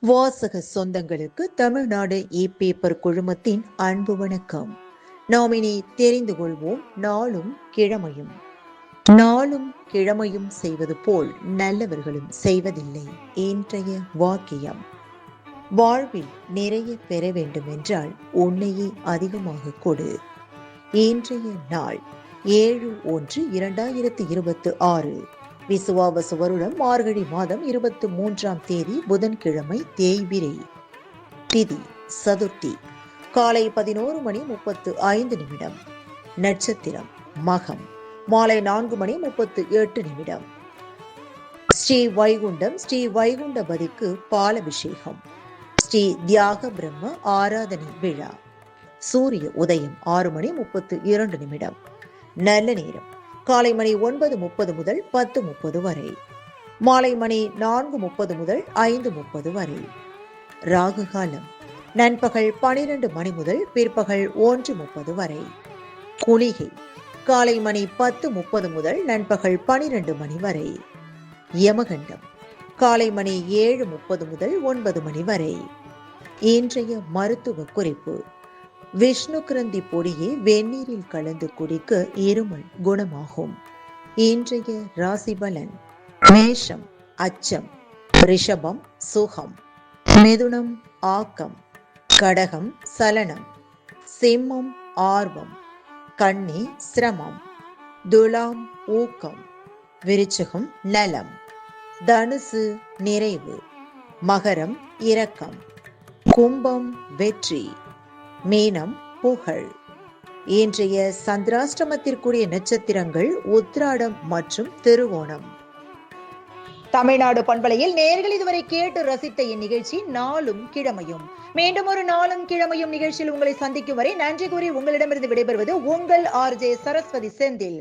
வாசக சொந்தங்களுக்கு தமிழ்நாடு இ-பேப்பர் குழுமத்தின் அன்பு வணக்கம். நாம் இனி தெரிந்து கொள்வோம் நாளும் கிழமையும். நாளும் கிழமையும் செய்வது போல் நல்லவர்களும் செய்வதில்லை. இன்றைய வாக்கியம்: வாழ்வில் நிறைய பெற வேண்டும் என்றால் உன்னையே அதிகமாக கொடு. இன்றைய நாள் 7/1/2026. விசுவாவசு வருடம் மார்கழி மாதம் 23ஆம் தேதி புதன்கிழமை, தேய்பிரை. திதி சதுர்த்தி. காலை 11:35. நட்சத்திரம் மகம். மாலை 4:38. ஸ்ரீ வைகுண்டம் ஸ்ரீ வைகுண்டபதிக்கு பாலபிஷேகம். ஸ்ரீ தியாக பிரம்ம ஆராதனை விழா. சூரிய உதயம் 6:32. நல்ல நேரம் காலை மணி 9:30 முதல் 10:30 வரை. மாலை மணி 4:30 முதல் 5:30 வரை. ராகு காலம் நண்பகல் 12 மணி முதல் பிற்பகல் 1:30 வரை. குளிகை காலை மணி 10:30 முதல் நண்பகல் 12 மணி வரை. யமகண்டம் காலை மணி 7:30 முதல் 9 மணி வரை. இன்றைய மருத்துவ குறிப்பு: விஷ்ணு கிரந்தி பொடியை வெந்நீரில் கலந்து குடிக்க இருமல் குணமாகும். இன்றைய ராசி பலன்: மேஷம் அச்சம், ரிஷபம் சுகம், மிதுனம் ஆக்கம், கடகம் சலனம், சிம்மம் ஆர்வம், கன்னி சிரமம், துலாம் ஊக்கம், விருச்சிகம் நலம், தனுசு நிறைவு, மகரம் இரக்கம், கும்பம் வெற்றி, மீனம் புகழ். இன்றைய சந்திராஷ்டமத்திற்குரிய நட்சத்திரங்கள் உத்திராடம் மற்றும் திருவோணம். தமிழ்நாடு பண்பலையில் நேயர்கள் இதுவரை கேட்டு ரசித்த இந்நிகழ்ச்சி நாளும் கிழமையும். மீண்டும் ஒரு நாளும் கிழமையும் நிகழ்ச்சியில் உங்களை சந்திக்கும் வரை நன்றி கூறி உங்களிடமிருந்து விடைபெறுவது உங்கள் RJ சரஸ்வதி செந்தில்.